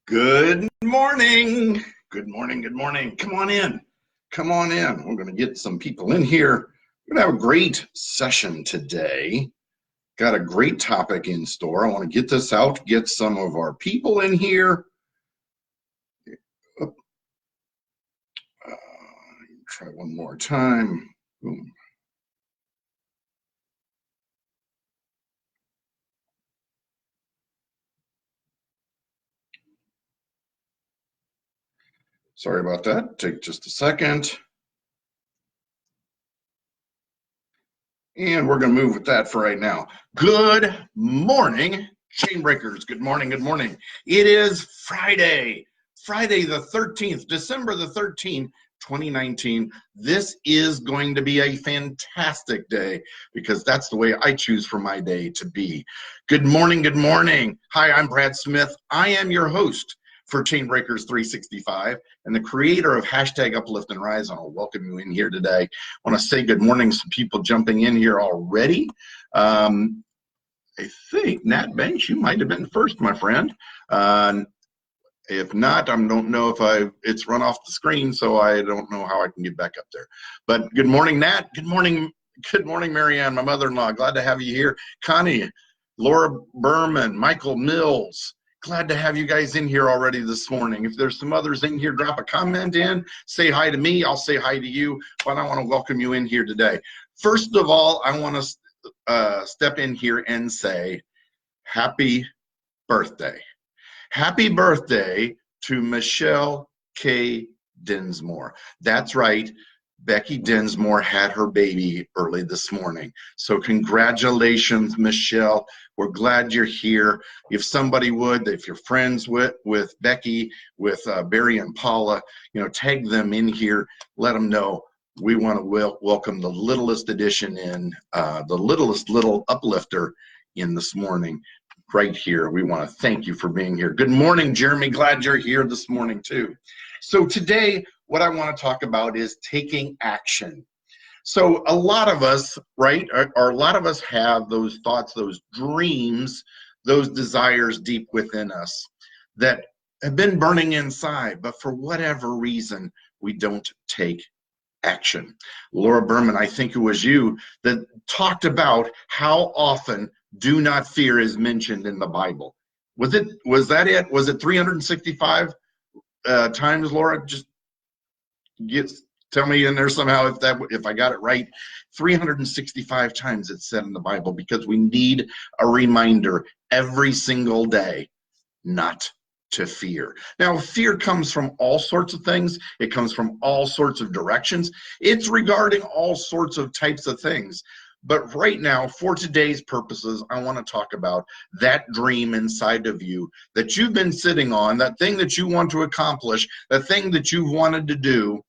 Good morning. Good morning. Good morning. Come on in. Come on in. We're going to get some people in here. We're going to have a great session today. Got a great topic in store. I want to get this out, get some of our people in here. Try one more time. Boom. Sorry about that. Take just a second. And we're going to move with that for right now. Good morning, Chain Breakers. Good morning. Good morning. It is Friday the 13th, December the 13th, 2019. This is going to be a fantastic day because that's the way I choose for my day to be. Good morning. Good morning. Hi, I'm Brad Smith. I am your host for Chain Breakers 365 and the creator of hashtag Uplift and Rise. I'll welcome you in here today. I want to say good morning to some people jumping in here already. I think Nat Banks, you might have been first, my friend. If not, I don't know if it's run off the screen, so I don't know how I can get back up there. But good morning, Nat. Good morning, Marianne, my mother-in-law. Glad to have you here. Connie, Laura Berman, Michael Mills. Glad to have you guys in here already this morning. If there's some others in here, drop a comment in. Say hi to me. I'll say hi to you. But I want to welcome you in here today. First of all, I want to step in here and say happy birthday. Happy birthday to Michelle K. Dinsmore. That's right. Becky Dinsmore had her baby early this morning. So congratulations, Michelle. We're glad you're here. If somebody would, if you're friends with Becky, with Barry and Paula, tag them in here. Let them know we want to welcome the littlest addition in, the littlest little uplifter in this morning. Right here. We want to thank you for being here. Good morning, Jeremy. Glad you're here this morning, too. So today, what I want to talk about is taking action. So a lot of us, right, or a lot of us have those thoughts, those dreams, those desires deep within us that have been burning inside, but for whatever reason, we don't take action. Laura Berman, I think it was you that talked about how often do not fear is mentioned in the Bible. Was that it? Was it 365 times, Laura? Just tell me in there somehow if I got it right. 365 times it's said in the Bible because we need a reminder every single day not to fear. Now, fear comes from all sorts of things. It comes from all sorts of directions. It's regarding all sorts of types of things. But right now, for today's purposes, I want to talk about that dream inside of you that you've been sitting on, that thing that you want to accomplish, that thing that you've wanted to do,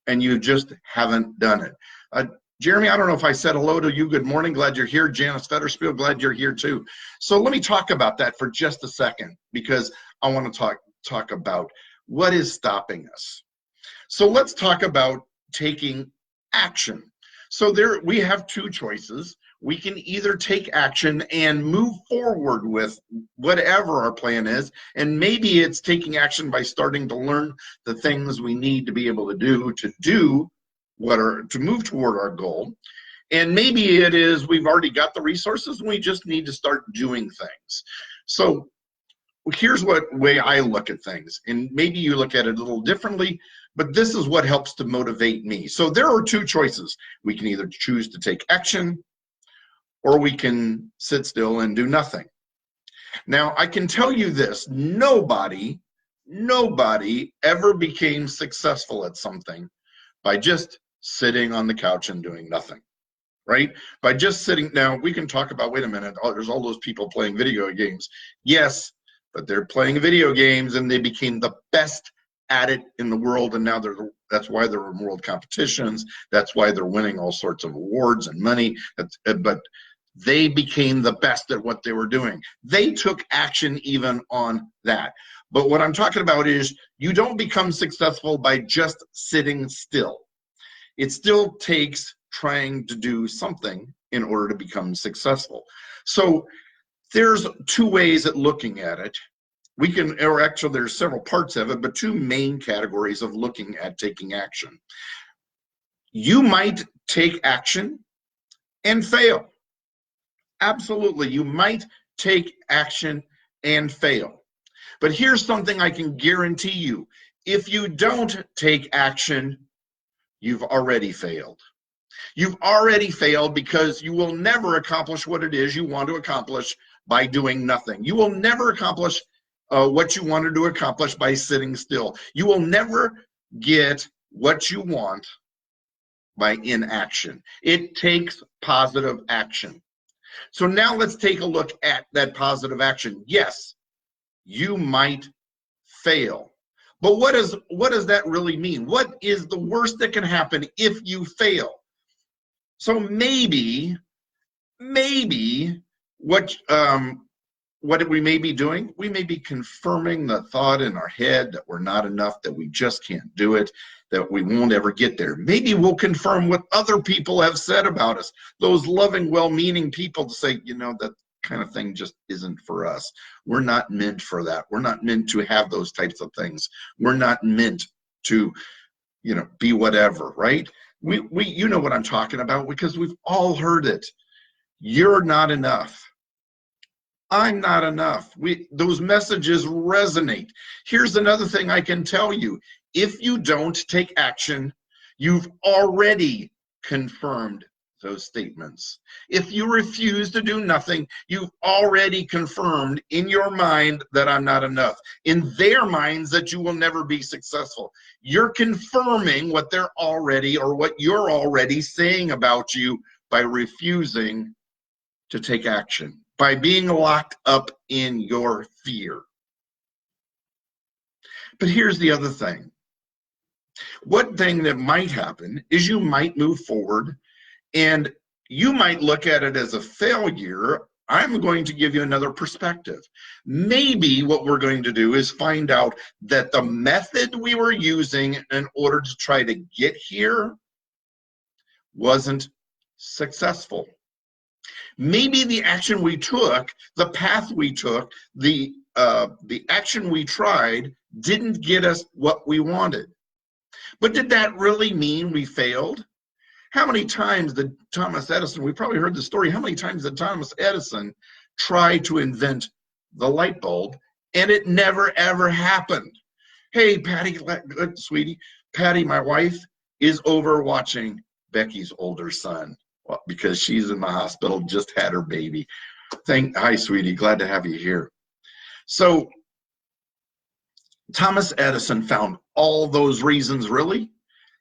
and you just haven't done it. Jeremy, I don't know if I said hello to you. Good morning. Glad you're here. Janice Fetterspiel, glad you're here too. So let me talk about that for just a second because I want to talk about what is stopping us. So let's talk about taking action. So we have two choices. We can either take action and move forward with whatever our plan is, and maybe it's taking action by starting to learn the things we need to be able to do to move toward our goal. And maybe it is we've already got the resources and we just need to start doing things. So here's what way I look at things, and maybe you look at it a little differently, but this is what helps to motivate me. So there are two choices. We can either choose to take action or we can sit still and do nothing. Now, I can tell you this, nobody ever became successful at something by just sitting on the couch and doing nothing, right? By just sitting. Now, we can talk about, wait a minute, there's all those people playing video games. Yes, but they're playing video games and they became the best at it in the world, and now that's why they're in world competitions. That's why they're winning all sorts of awards and money. But they became the best at what they were doing. They took action even on that. But what I'm talking about is you don't become successful by just sitting still. It still takes trying to do something in order to become successful. So there's two ways at looking at it. we can, or actually there's several parts of it, but two main categories of looking at taking action. You might take action and fail. Absolutely, you might take action and fail. But here's something I can guarantee you. If you don't take action, you've already failed. You've already failed because you will never accomplish what it is you want to accomplish by doing nothing. You will never accomplish what you wanted to accomplish by sitting still. You will never get what you want by inaction. It takes positive action. So now let's take a look at that positive action. Yes, you might fail. But what does that really mean? What is the worst that can happen if you fail? So maybe what we may be doing, we may be confirming the thought in our head that we're not enough, that we just can't do it, that we won't ever get there. Maybe we'll confirm what other people have said about us, those loving, well-meaning people, to say, you know, that kind of thing just isn't for us. We're not meant for that. We're not meant to have those types of things. We're not meant to, you know, be whatever, right? You know what I'm talking about, because we've all heard it. You're not enough. I'm not enough. Those messages resonate. Here's another thing I can tell you. If you don't take action, you've already confirmed those statements. If you refuse to do nothing, you've already confirmed in your mind that I'm not enough. In their minds, that you will never be successful. You're confirming what they're already, or what you're already saying about you by refusing to take action, by being locked up in your fear. But here's the other thing. One thing that might happen is you might move forward and you might look at it as a failure. I'm going to give you another perspective. Maybe what we're going to do is find out that the method we were using in order to try to get here wasn't successful. Maybe the action we took, the path we took, the action we tried didn't get us what we wanted. But did that really mean we failed? How many times did Thomas Edison, we probably heard the story, how many times did Thomas Edison try to invent the light bulb and it never ever happened? Hey, Patty, sweetie, Patty, my wife, is over watching Becky's older son. Well, because she's in the hospital, just had her baby. Hi, sweetie, glad to have you here. So Thomas Edison found all those reasons. Really,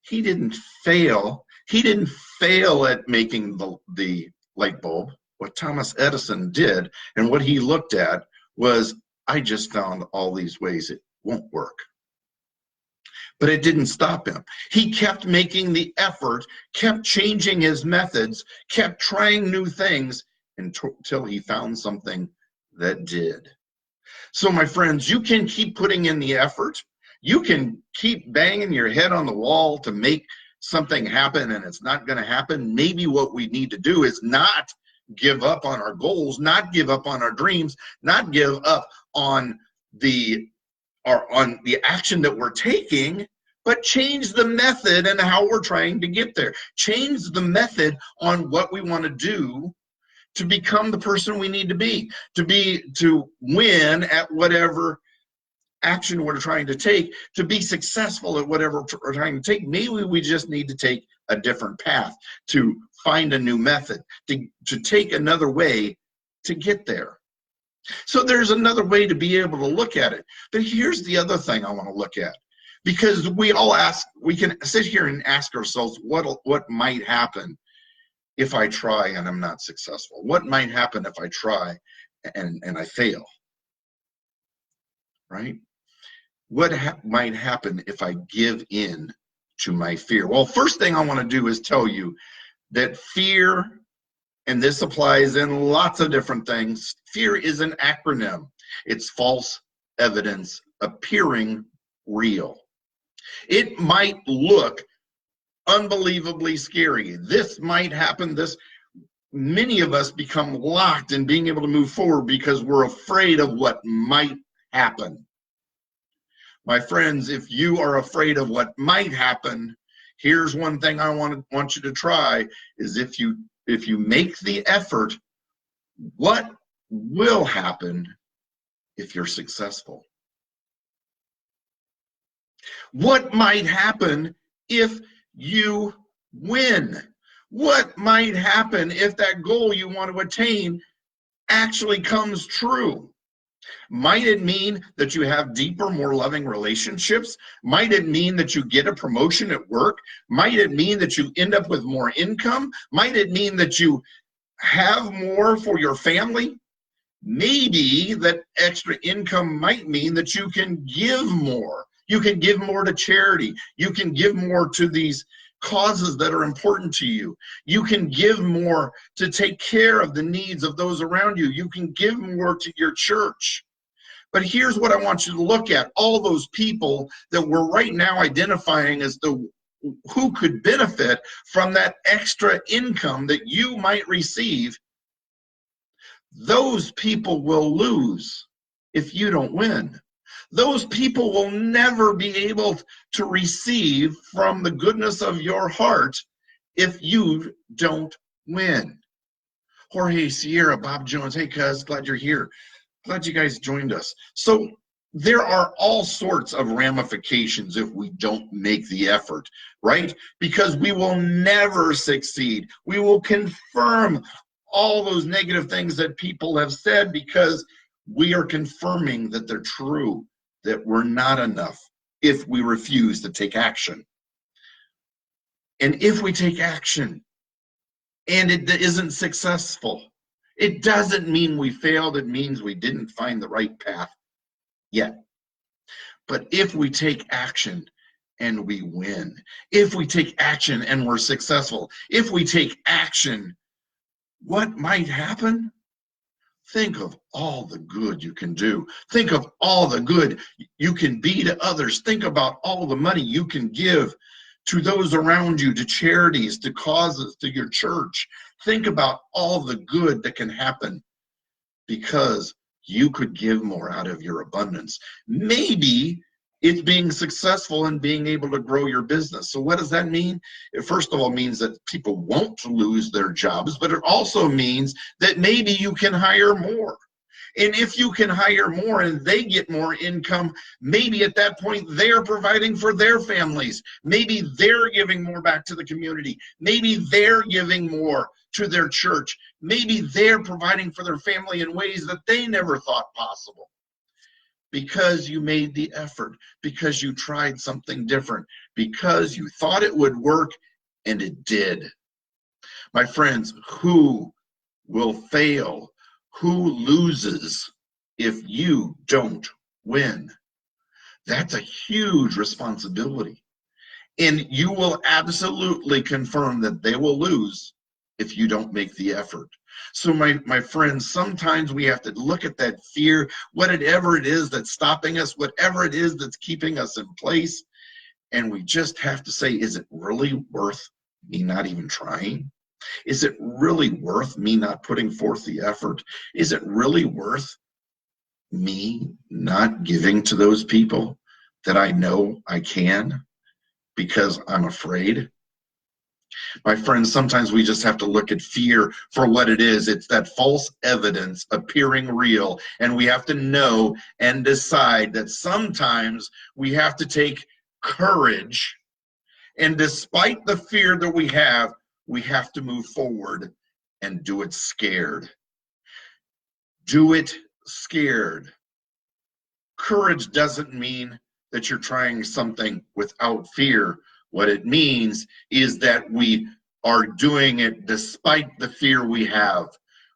he didn't fail. He didn't fail at making the light bulb. What Thomas Edison did and what he looked at was, I just found all these ways it won't work. But it didn't stop him. He kept making the effort, kept changing his methods, kept trying new things until he found something that did. So my friends, you can keep putting in the effort. You can keep banging your head on the wall to make something happen, and it's not going to happen. Maybe what we need to do is not give up on our goals, not give up on our dreams, not give up on the action that we're taking, but change the method and how we're trying to get there. Change the method on what we want to do to become the person we need to be, to win at whatever action we're trying to take, to be successful at whatever we're trying to take. Maybe we just need to take a different path, to find a new method, to take another way to get there. So there's another way to be able to look at it. But here's the other thing I want to look at, because we can sit here and ask ourselves, what might happen if I try and I'm not successful? What might happen if I try and I fail? Right? What might happen if I give in to my fear? Well, first thing I want to do is tell you that fear, and this applies in lots of different things, fear is an acronym. It's false evidence appearing real. It might look unbelievably scary. This might happen. Many of us become locked in being able to move forward because we're afraid of what might happen. My friends, if you are afraid of what might happen, here's one thing I want you to try is if you make the effort, what will happen if you're successful? What might happen if you win? What might happen if that goal you want to attain actually comes true? Might it mean that you have deeper, more loving relationships? Might it mean that you get a promotion at work? Might it mean that you end up with more income? Might it mean that you have more for your family? Maybe that extra income might mean that you can give more. You can give more to charity. You can give more to these causes that are important to you. You can give more to take care of the needs of those around you. You can give more to your church. But here's what I want you to look at. All those people that we're right now identifying as who could benefit from that extra income that you might receive, those people will lose if you don't win. Those people will never be able to receive from the goodness of your heart if you don't win. Jorge, Sierra, Bob Jones, hey cuz, glad you're here. Glad you guys joined us. So there are all sorts of ramifications if we don't make the effort, right? Because we will never succeed. We will confirm all those negative things that people have said because we are confirming that they're true, that we're not enough if we refuse to take action. And if we take action and it isn't successful, it doesn't mean we failed. It means we didn't find the right path yet. But if we take action and we win, if we take action and we're successful, if we take action, what might happen? Think of all the good you can do. Think of all the good you can be to others. Think about all the money you can give to those around you, to charities, to causes, to your church. Think about all the good that can happen because you could give more out of your abundance. Maybe it's being successful and being able to grow your business. So what does that mean? It first of all means that people won't lose their jobs, but it also means that maybe you can hire more. And if you can hire more and they get more income, maybe at that point they're providing for their families. Maybe they're giving more back to the community. Maybe they're giving more to their church. Maybe they're providing for their family in ways that they never thought possible. Because you made the effort, because you tried something different, because you thought it would work and it did. My friends, who will fail? Who loses if you don't win? That's a huge responsibility. And you will absolutely confirm that they will lose if you don't make the effort. So my friends, sometimes we have to look at that fear, whatever it is that's stopping us, whatever it is that's keeping us in place, and we just have to say, is it really worth me not even trying? Is it really worth me not putting forth the effort? Is it really worth me not giving to those people that I know I can because I'm afraid? My friends, sometimes we just have to look at fear for what it is. It's that false evidence appearing real. And we have to know and decide that sometimes we have to take courage. And despite the fear that we have to move forward and do it scared. Do it scared. Courage doesn't mean that you're trying something without fear. What it means is that we are doing it despite the fear we have.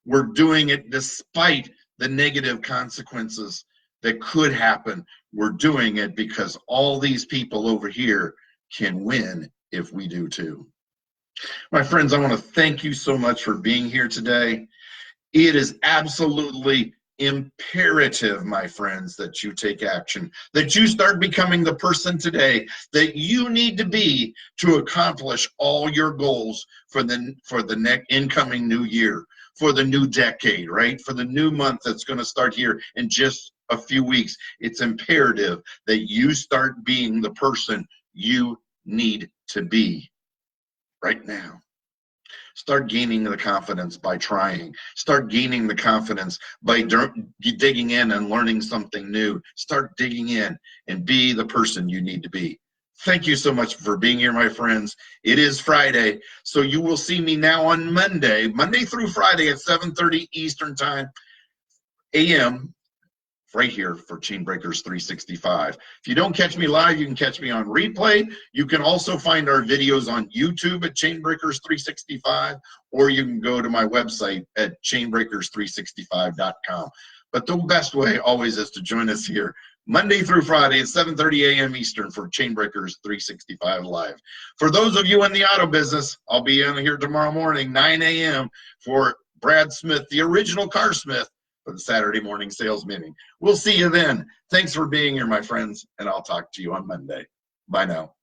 We're doing it despite the negative consequences that could happen. We're doing it because all these people over here can win if we do too. My friends, I want to thank you so much for being here today. It is absolutely imperative, my friends, that you take action, that you start becoming the person today that you need to be to accomplish all your goals for the next incoming new year, for the new decade, right? For the new month that's going to start here in just a few weeks, it's imperative that you start being the person you need to be right now. Start gaining the confidence by trying. Start gaining the confidence by digging in and learning something new. Start digging in and be the person you need to be. Thank you so much for being here, my friends. It is Friday, so you will see me now on Monday through Friday at 7:30 Eastern Time, a.m., right here for Chainbreakers 365. If you don't catch me live, you can catch me on replay. You can also find our videos on YouTube at Chainbreakers 365, or you can go to my website at chainbreakers365.com. But the best way always is to join us here Monday through Friday at 7:30 a.m. Eastern for Chainbreakers 365 Live. For those of you in the auto business, I'll be in here tomorrow morning, 9 a.m. for Brad Smith, the original Car Smith, for the Saturday morning sales meeting. We'll see you then. Thanks for being here, my friends, and I'll talk to you on Monday. Bye now.